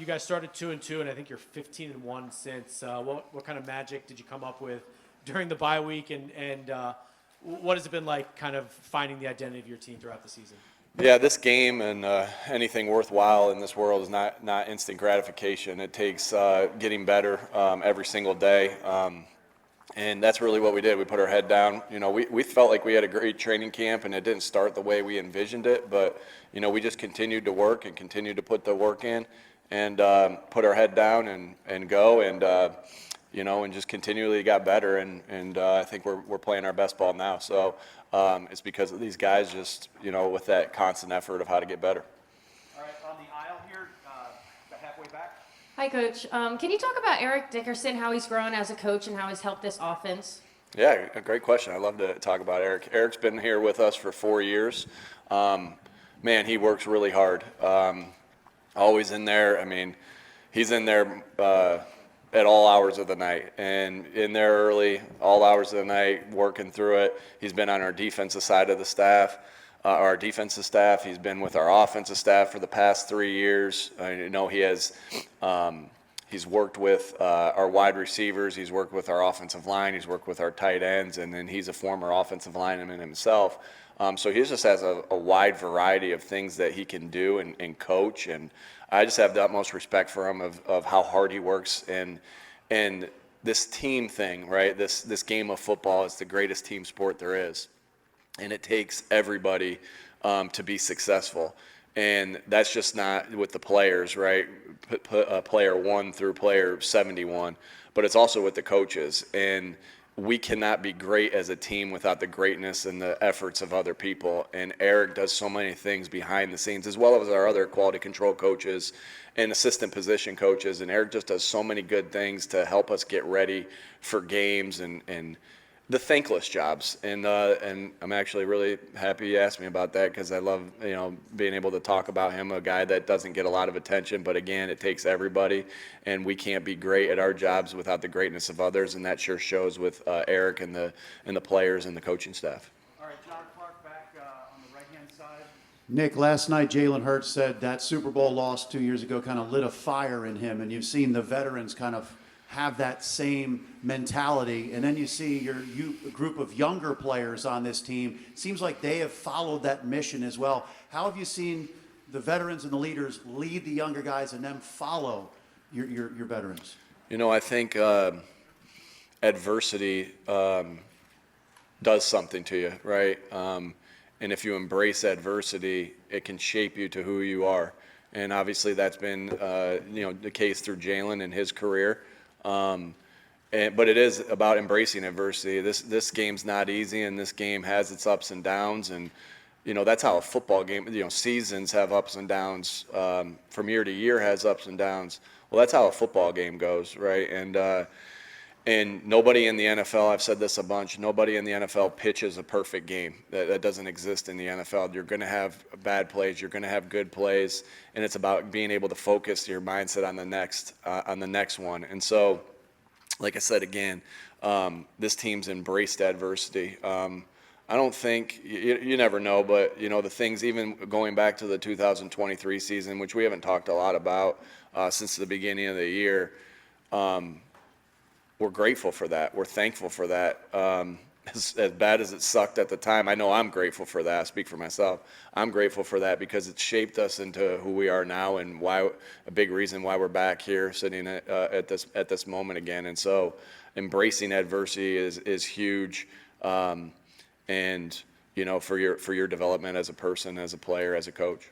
You guys started 2-2, and I think you're 15-1 since. What kind of magic did you come up with during the bye week, and what has it been like kind of finding the identity of your team throughout the season? Yeah, this game and anything worthwhile in this world is not instant gratification. It takes getting better every single day. And that's really what we did. We put our head down. We felt like we had a great training camp, and it didn't start the way we envisioned it. But, we just continued to work and continued to put the work in and put our head down and go and just continually got better. And I think we're playing our best ball now. So it's because of these guys just, with that constant effort of how to get better. All right, on the aisle here, about halfway back. Hi, Coach. Can you talk about Eric Dickerson, how he's grown as a coach and how he's helped this offense? Yeah, a great question. I'd love to talk about Eric. Eric's been here with us for 4 years. Man, he works really hard. Always in there. I mean, he's in there at all hours of the night and in there early, all hours of the night, working through it. He's been on our defensive side of the staff. Our defensive staff. He's been with our offensive staff for the past 3 years. He has. He's worked with our wide receivers. He's worked with our offensive line. He's worked with our tight ends, and then he's a former offensive lineman himself. So he just has a wide variety of things that he can do and coach. And I just have the utmost respect for him of how hard he works and this team thing, right? This game of football is the greatest team sport there is. And it takes everybody to be successful. And that's just not with the players, right? Player 1 through player 71, but it's also with the coaches. And we cannot be great as a team without the greatness and the efforts of other people. And Eric does so many things behind the scenes, as well as our other quality control coaches and assistant position coaches. And Eric just does so many good things to help us get ready for games and the thankless jobs, and I'm actually really happy you asked me about that because I love being able to talk about him, a guy that doesn't get a lot of attention, but again, it takes everybody, and we can't be great at our jobs without the greatness of others, and that sure shows with Eric and the players and the coaching staff. All right, John Clark back on the right-hand side. Nick, last night Jalen Hurts said that Super Bowl loss 2 years ago kind of lit a fire in him, and you've seen the veterans kind of have that same mentality, and then you see your group of younger players on this team. Seems like they have followed that mission as well. How have you seen the veterans and the leaders lead the younger guys and then follow your veterans? I think adversity does something to you, right? And if you embrace adversity, it can shape you to who you are. And obviously that's been the case through Jalen and his career. But it is about embracing adversity. This game's not easy, and this game has its ups and downs. And that's how a football game. Seasons have ups and downs. From year to year has ups and downs. Well, that's how a football game goes, right? And nobody in the NFL, I've said this a bunch, nobody in the NFL pitches a perfect game. That doesn't exist in the NFL. You're going to have bad plays. You're going to have good plays. And it's about being able to focus your mindset on the next one. And so, like I said again, this team's embraced adversity. I don't think, you never know, but, the things, even going back to the 2023 season, which we haven't talked a lot about since the beginning of the year, we're grateful for that. We're thankful for that. As bad as it sucked at the time, I know I'm grateful for that. I speak for myself. I'm grateful for that because it shaped us into who we are now, and a big reason why we're back here sitting at this moment again. And so, embracing adversity is huge, and for your development as a person, as a player, as a coach.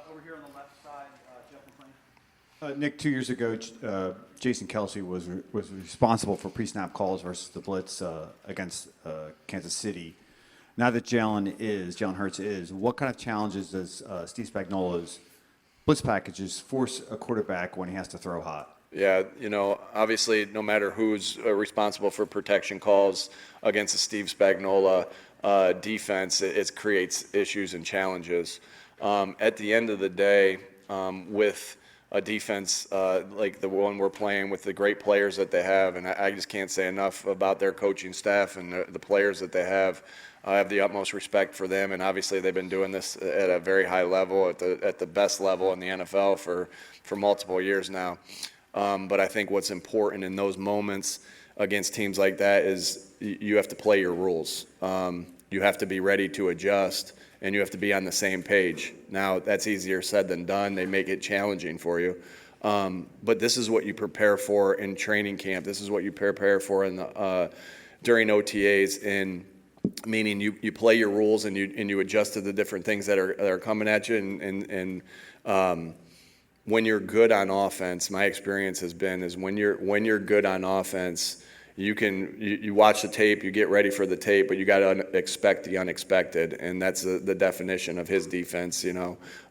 Over here on the left side, Jeff McClain. Nick, 2 years ago, Jason Kelsey was responsible for pre-snap calls versus the blitz against Kansas City. Now that Jalen Hurts is, what kind of challenges does Steve Spagnuolo's blitz packages force a quarterback when he has to throw hot? Yeah, obviously, no matter who's responsible for protection calls against the Steve Spagnuolo defense, it creates issues and challenges. At the end of the day, with a defense like the one we're playing with the great players that they have. And I just can't say enough about their coaching staff and the players that they have. I have the utmost respect for them, and obviously they've been doing this at a very high level, at the best level in the NFL for multiple years now. But I think what's important in those moments against teams like that is you have to play your rules. You have to be ready to adjust, and you have to be on the same page. Now, that's easier said than done. They make it challenging for you. But this is what you prepare for in training camp. This is what you prepare for during OTAs, and meaning you play your rules and you adjust to the different things that are coming at you. And when you're good on offense, my experience has been is when you're good on offense, you watch the tape, you get ready for the tape, but you got to expect the unexpected, and that's the definition of his defense,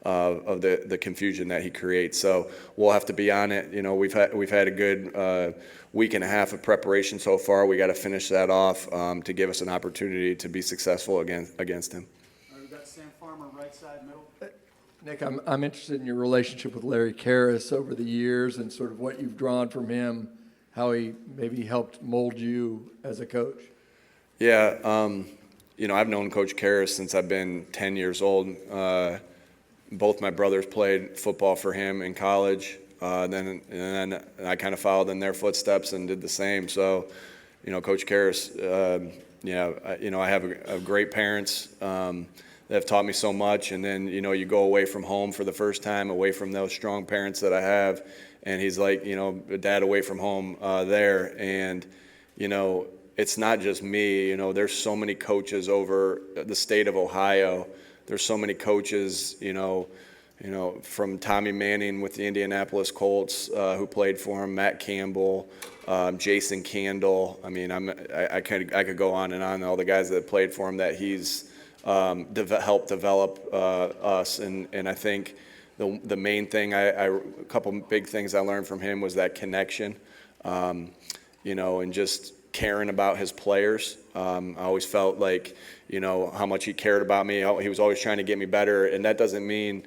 of the confusion that he creates. So we'll have to be on it. We've had a good week and a half of preparation so far. We got to finish that off to give us an opportunity to be successful against him. All right, we've got Sam Farmer, right side, middle. Nick, I'm interested in your relationship with Larry Karras over the years and sort of what you've drawn from him, how he maybe helped mold you as a coach. Yeah, I've known Coach Karras since I've been 10 years old. Both my brothers played football for him in college. Then I kind of followed in their footsteps and did the same. So, Coach Karras, I have great parents that have taught me so much. And then, you go away from home for the first time, away from those strong parents that I have. And he's like, a dad away from home there. And, it's not just me. There's so many coaches over the state of Ohio. There's so many coaches, from Tommy Manning with the Indianapolis Colts, who played for him, Matt Campbell, Jason Candle. I mean, I could go on and on. All the guys that played for him that he's helped develop us, and I think the main thing, a couple big things I learned from him was that connection, and just caring about his players. I always felt like, how much he cared about me. He was always trying to get me better, and that doesn't mean,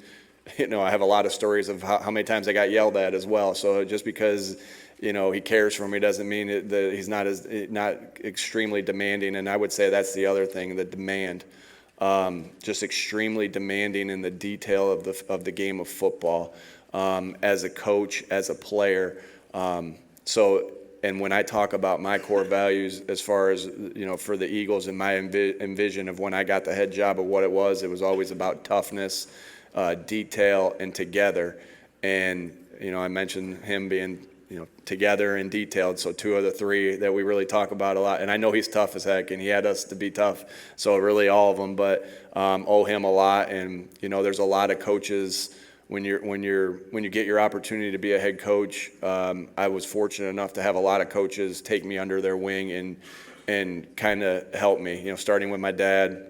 I have a lot of stories of how many times I got yelled at as well. So just because, he cares for me doesn't mean that he's not extremely demanding. And I would say that's the other thing, the demand. Just extremely demanding in the detail of the game of football, as a coach, as a player. And when I talk about my core values as far as, for the Eagles and my envision of when I got the head job of what it was always about toughness, detail, and together. And, I mentioned him being, together and detailed. So two of the three that we really talk about a lot. And I know he's tough as heck, and he had us to be tough. So really all of them, but owe him a lot. And, there's a lot of coaches when you get your opportunity to be a head coach. I was fortunate enough to have a lot of coaches take me under their wing and kind of help me, starting with my dad,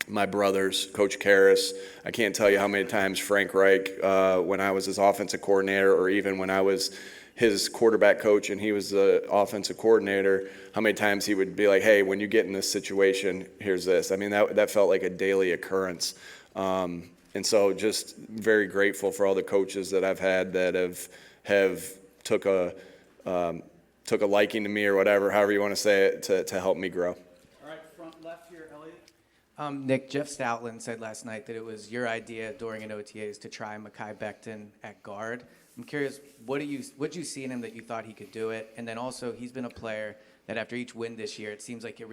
my brothers, Coach Karras. I can't tell you how many times Frank Reich, when I was his offensive coordinator, or even when I was his quarterback coach and he was the offensive coordinator, how many times he would be like, hey, when you get in this situation, here's this. I mean, that felt like a daily occurrence. And so just very grateful for all the coaches that I've had that have took a liking to me, or whatever, however you want to say it, to help me grow. All right, front left here, Elliot. Nick, Jeff Stoutland said last night that it was your idea during an OTAs to try Mekhi Becton at guard. I'm curious, what did you see in him that you thought he could do it? And then also, he's been a player that after each win this year, it seems like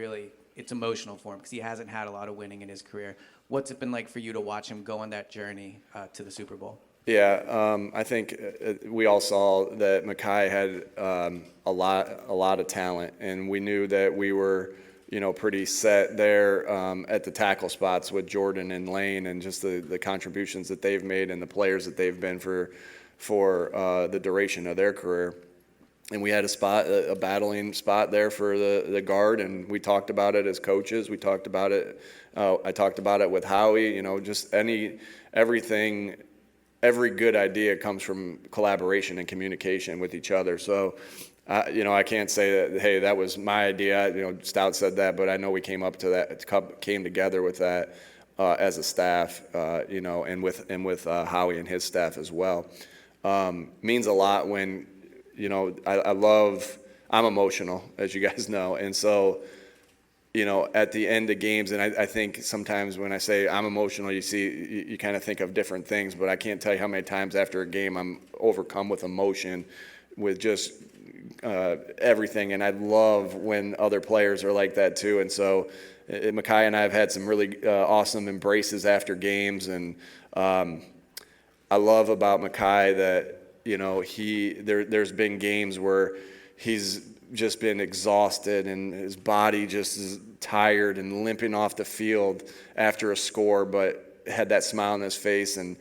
it's emotional for him because he hasn't had a lot of winning in his career. What's it been like for you to watch him go on that journey to the Super Bowl? Yeah, I think we all saw that Mekhi had a lot of talent, and we knew that we were, pretty set there at the tackle spots with Jordan and Lane, and just the contributions that they've made and the players that they've been for the duration of their career. And we had a battling spot there for the guard, and we talked about it as coaches. We talked about it. I talked about it with Howie. Just everything. Every good idea comes from collaboration and communication with each other. So, I can't say that, hey, that was my idea. Stout said that, but I know we came together with that as a staff. And with Howie and his staff as well. means a lot when, I'm emotional, as you guys know. And so, at the end of games, and I think sometimes when I say I'm emotional, you kind of think of different things, but I can't tell you how many times after a game I'm overcome with emotion, with just everything. And I love when other players are like that too. And so Mekhi and I have had some really awesome embraces after games. And I love about Mekhi that, there's been games where he's just been exhausted and his body just is tired and limping off the field after a score, but had that smile on his face and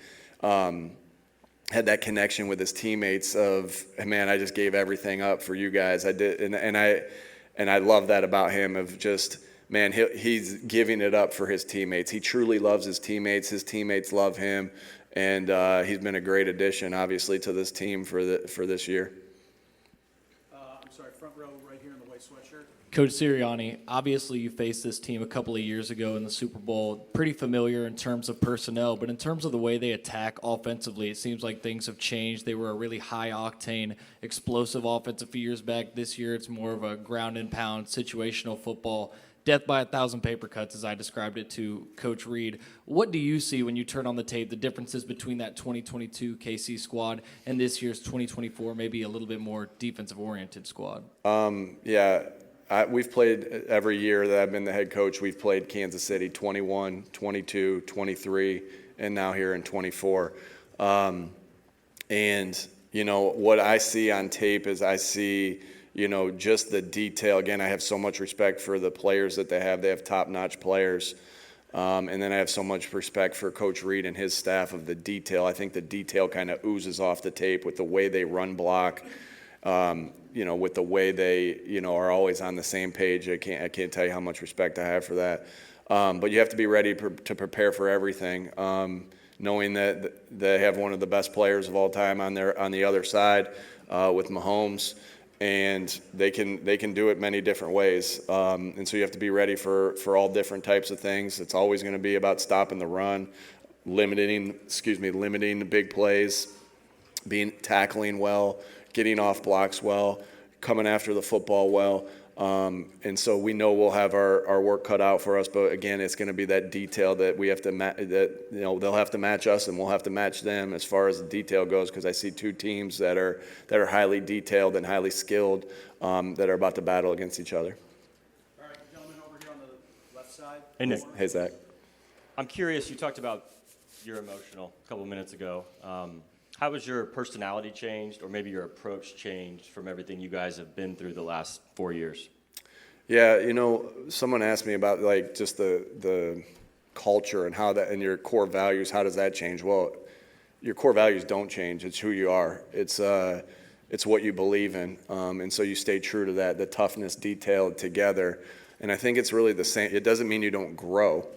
had that connection with his teammates of, man, I just gave everything up for you guys. I did, and I love that about him of just, man, he's giving it up for his teammates. He truly loves his teammates. His teammates love him, and he's been a great addition, obviously, to this team for this year. I'm sorry, front row right here in the white sweatshirt. Coach Sirianni, obviously you faced this team a couple of years ago in the Super Bowl. Pretty familiar in terms of personnel, but in terms of the way they attack offensively, it seems like things have changed. They were a really high-octane, explosive offense a few years back. This year it's more of a ground-and-pound situational football. Death by 1,000 paper cuts, as I described it to Coach Reed. What do you see when you turn on the tape, the differences between that 2022 KC squad and this year's 2024, maybe a little bit more defensive-oriented squad? We've played every year that I've been the head coach. We've played Kansas City 21, 22, 23, and now here in 24. And, what I see on tape is I see, just the detail. Again, I have so much respect for the players that they have. They have top-notch players. And then I have so much respect for Coach Reed and his staff of the detail. I think the detail kind of oozes off the tape with the way they run block, with the way they, are always on the same page. I can't tell you how much respect I have for that. But you have to be ready to prepare for everything, knowing that they have one of the best players of all time on the other side with Mahomes, and they can do it many different ways. And so you have to be ready for all different types of things. It's always going to be about stopping the run, limiting the big plays, tackling well, getting off blocks well, coming after the football well. And so we know we'll have our work cut out for us, but again, it's going to be that detail that we have to they'll have to match us and we'll have to match them as far as the detail goes, because I see two teams that are highly detailed and highly skilled that are about to battle against each other. All right, gentlemen over here on the left side. Hey, Nick. Hey, Zach. I'm curious, you talked about you're emotional a couple minutes ago. How has your personality changed, or maybe your approach changed from everything you guys have been through the last 4 years? Yeah, someone asked me about just the culture and how that, and your core values, how does that change? Well, your core values don't change. It's who you are. It's what you believe in, and so you stay true to that. The toughness, detailed together, and I think it's really the same. It doesn't mean you don't grow,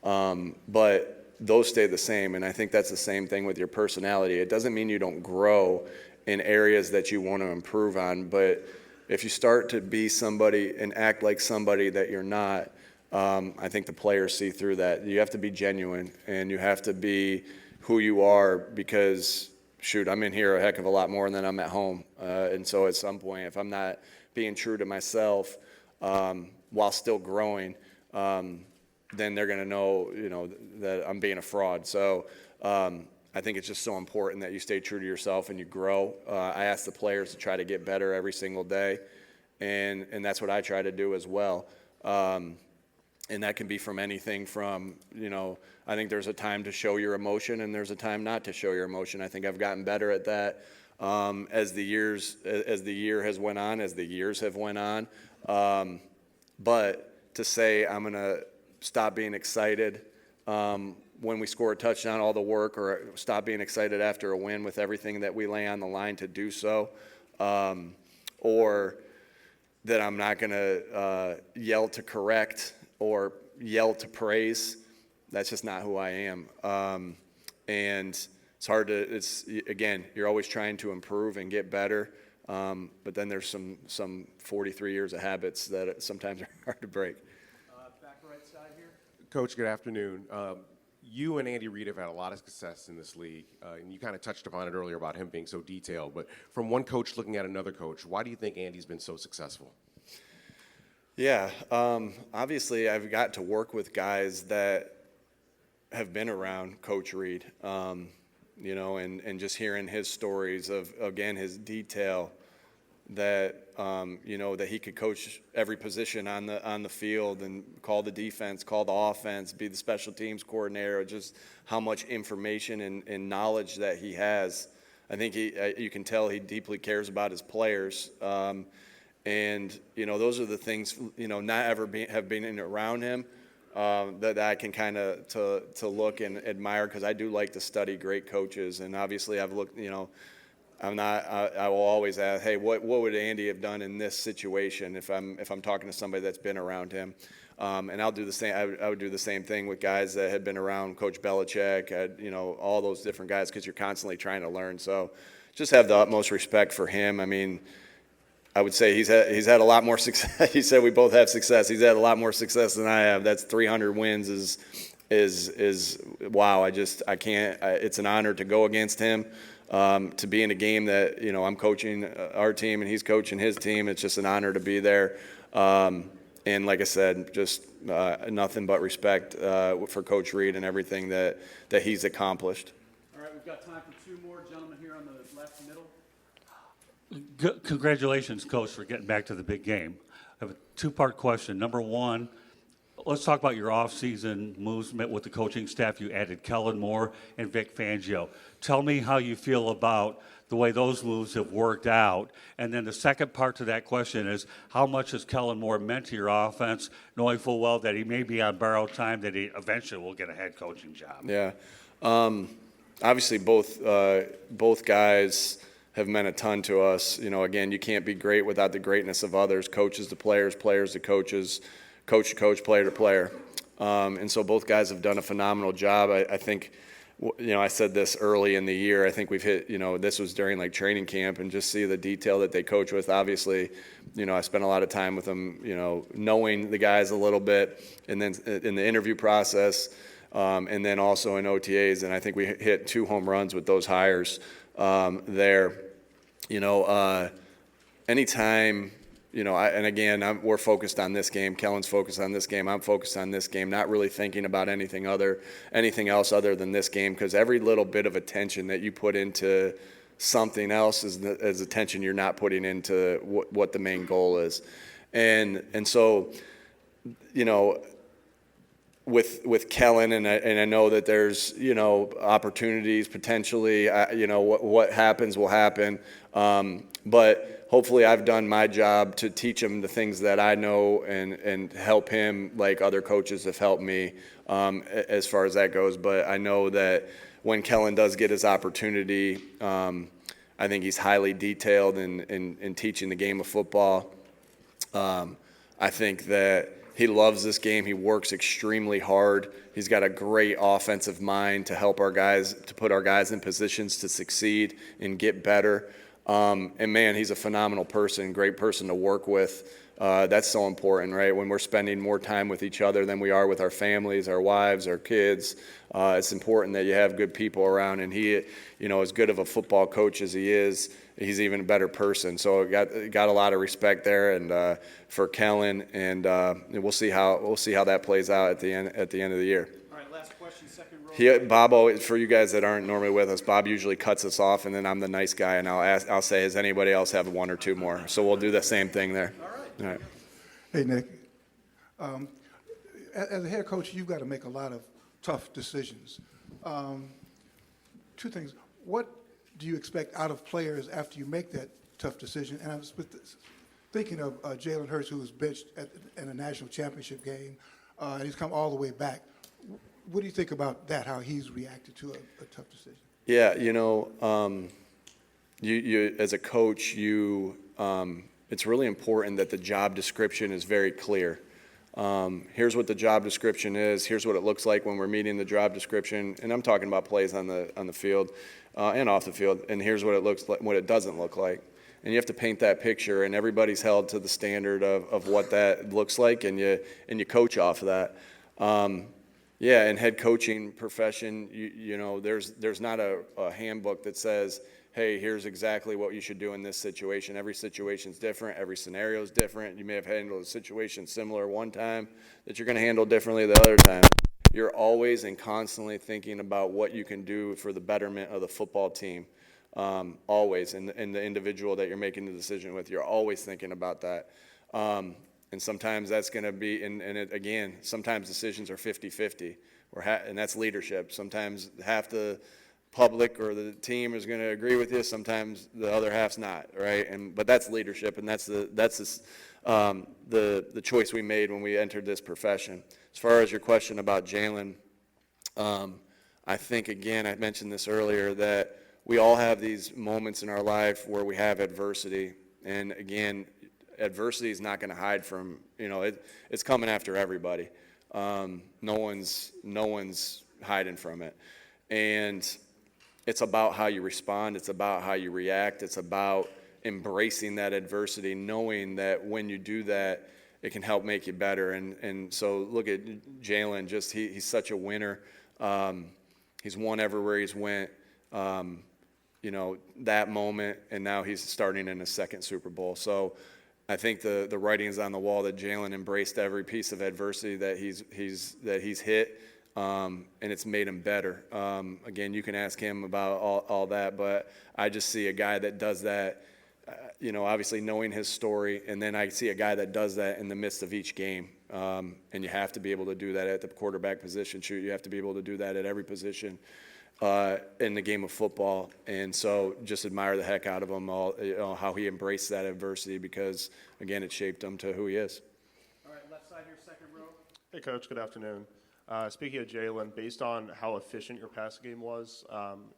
but those stay the same, and I think that's the same thing with your personality. It doesn't mean you don't grow in areas that you want to improve on, but if you start to be somebody and act like somebody that you're not, I think the players see through that. You have to be genuine, and you have to be who you are, because, shoot, I'm in here a heck of a lot more than I'm at home, and so at some point, if I'm not being true to myself while still growing, then they're going to know, that I'm being a fraud. So I think it's just so important that you stay true to yourself and you grow. I ask the players to try to get better every single day, and that's what I try to do as well. And that can be from anything from, I think there's a time to show your emotion and there's a time not to show your emotion. I think I've gotten better at that as the years have went on. But to say I'm going to stop being excited when we score a touchdown, all the work, or stop being excited after a win with everything that we lay on the line to do so, or that I'm not going to yell to correct or yell to praise. That's just not who I am. And it's hard to, again, you're always trying to improve and get better, but then there's some 43 years of habits that sometimes are hard to break. Back right side here. Coach, good afternoon. you and Andy Reid have had a lot of success in this league, and you kind of touched upon it earlier about him being so detailed. But from one coach looking at another coach, why do you think Andy's been so successful? Yeah, obviously I've got to work with guys that have been around Coach Reid, and just hearing his stories of, again, his detail that, that he could coach every position on the field and call the defense, call the offense, be the special teams coordinator, just how much information and knowledge that he has. I think you can tell he deeply cares about his players. And, those are the things, not ever have been in around him that I can kind of to look and admire, because I do like to study great coaches. And obviously I've looked, I will always ask, hey, what would Andy have done in this situation if I'm talking to somebody that's been around him? And I'll do the same. I would do the same thing with guys that had been around Coach Belichick, all those different guys, because you're constantly trying to learn. So just have the utmost respect for him. I mean, I would say he's had a lot more success. He said we both have success. He's had a lot more success than I have. That's 300 wins is wow. I can't. It's an honor to go against him. To be in a game that I'm coaching our team and he's coaching his team. It's just an honor to be there. And like I said, just nothing but respect for Coach Reid and everything that he's accomplished. All right, we've got time for two more. Gentlemen here on the left middle. Congratulations, Coach, for getting back to the big game. I have a two-part question. Number one, let's talk about your off-season moves with the coaching staff. You added Kellen Moore and Vic Fangio. Tell me how you feel about the way those moves have worked out. And then the second part to that question is, how much has Kellen Moore meant to your offense, knowing full well that he may be on borrowed time, that he eventually will get a head coaching job? Yeah. Obviously, both guys have meant a ton to us. Again, you can't be great without the greatness of others, coaches to players, players to coaches, coach to coach, player to player. And so both guys have done a phenomenal job. I think, I said this early in the year. I think we've hit, this was during like training camp, and just see the detail that they coach with. Obviously, I spent a lot of time with them, knowing the guys a little bit, and then in the interview process, and then also in OTAs. And I think we hit 2 home runs with those hires there. Anytime, and again, we're focused on this game. Kellen's focused on this game. I'm focused on this game, not really thinking about anything else other than this game, because every little bit of attention that you put into something else is attention you're not putting into what the main goal is. And so, with Kellen, and I know that there's opportunities potentially. What happens will happen, but hopefully I've done my job to teach him the things that I know and help him like other coaches have helped me as far as that goes. But I know that when Kellen does get his opportunity, I think he's highly detailed in teaching the game of football. I think that he loves this game. He works extremely hard. He's got a great offensive mind to help our guys, to put our guys in positions to succeed and get better. And man, he's a phenomenal person, great person to work with. That's so important, right? When we're spending more time with each other than we are with our families, our wives, our kids, it's important that you have good people around. And he, as good of a football coach as he is, he's even a better person. So got a lot of respect there, and for Kellen, and we'll see how that plays out at the end of the year. All right, last question, second row. Bob, for you guys that aren't normally with us, Bob usually cuts us off, and then I'm the nice guy, and I'll say, does anybody else have 1 or 2 more? So we'll do the same thing there. All right. Hey, Nick. As a head coach, you've got to make a lot of tough decisions. 2 things. What do you expect out of players after you make that tough decision? And I was thinking of Jalen Hurts, who was benched in a national championship game, and he's come all the way back. What do you think about that, how he's reacted to a tough decision? Yeah, you as a coach, it's really important that the job description is very clear. Here's what the job description is. Here's what it looks like when we're meeting the job description. And I'm talking about plays on the field and off the field. And here's what it looks like, what it doesn't look like. And you have to paint that picture, and everybody's held to the standard of what that looks like, and you coach off of that. Yeah, and head coaching profession, you know, there's not a handbook that says, hey, here's exactly what you should do in this situation. Every situation's different. Every scenario is different. You may have handled a situation similar one time that you're going to handle differently the other time. You're always and constantly thinking about what you can do for the betterment of the football team. Always, and the individual that you're making the decision with, you're always thinking about that. And sometimes that's going to be, again, sometimes decisions are 50-50, and that's leadership. Sometimes half the public or the team is going to agree with you. Sometimes the other half's not, right? But that's leadership, and that's the choice we made when we entered this profession. As far as your question about Jalen, I think, again, I mentioned this earlier, that we all have these moments in our life where we have adversity. And again, adversity is not going to hide from, it's coming after everybody. No one's hiding from it. And it's about how you respond. It's about how you react. It's about embracing that adversity, knowing that when you do that, it can help make you better. And so look at Jalen, he's such a winner. He's won everywhere he's went. That moment, and now he's starting in his second Super Bowl. So I think the writing is on the wall that Jalen embraced every piece of adversity that he's hit, and it's made him better. Again, you can ask him about all that, but I just see a guy that does that, obviously knowing his story, and then I see a guy that does that in the midst of each game. And you have to be able to do that at the quarterback position. You have to be able to do that at every position in the game of football. And so just admire the heck out of him, how he embraced that adversity, because, again, it shaped him to who he is. All right, left side here, second row. Hey, Coach, good afternoon. Speaking of Jalen, based on how efficient your passing game was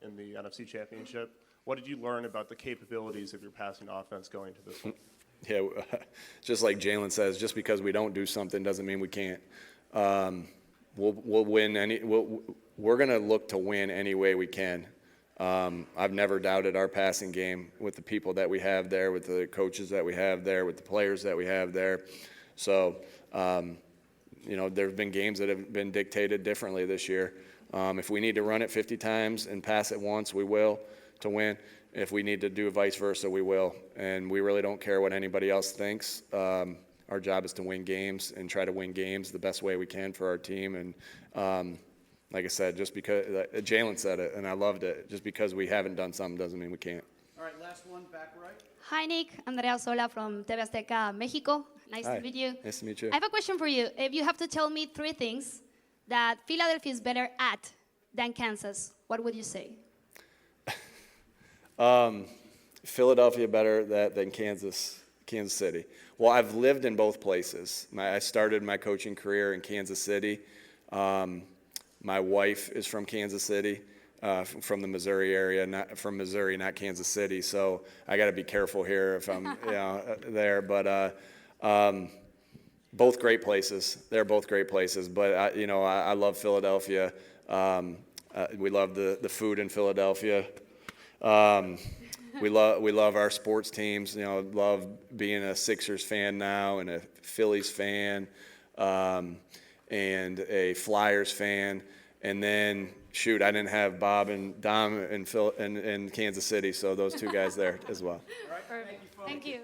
in the NFC Championship, what did you learn about the capabilities of your passing offense going to this one? Yeah, just like Jalen says, just because we don't do something doesn't mean we can't. We'll win we're going to look to win any way we can. I've never doubted our passing game with the people that we have there, with the coaches that we have there, with the players that we have there. So, there have been games that have been dictated differently this year. If we need to run it 50 times and pass it once, we will to win. If we need to do vice versa, we will. And we really don't care what anybody else thinks. Our job is to win games and try to win games the best way we can for our team. And like I said, just because Jalen said it, and I loved it, just because we haven't done something doesn't mean we can't. All right, last one, back right. Hi, Nick. Andrea Sola from TV Azteca, Mexico. Nice Hi. to meet you. Nice to meet you. I have a question for you. If you have to tell me 3 things that Philadelphia is better at than Kansas, what would you say? Philadelphia better than Kansas City. Well, I've lived in both places. I started my coaching career in Kansas City. My wife is from Kansas City, from the Missouri area, not from Missouri, not Kansas City. So I got to be careful here if I'm there. But both great places. They're both great places. But I love Philadelphia. We love the food in Philadelphia. We love our sports teams. Love being a Sixers fan now and a Phillies fan, and a Flyers fan. And then, I didn't have Bob and Dom in Kansas City, so those 2 guys there as well. All right, thank you, folks. Thank you.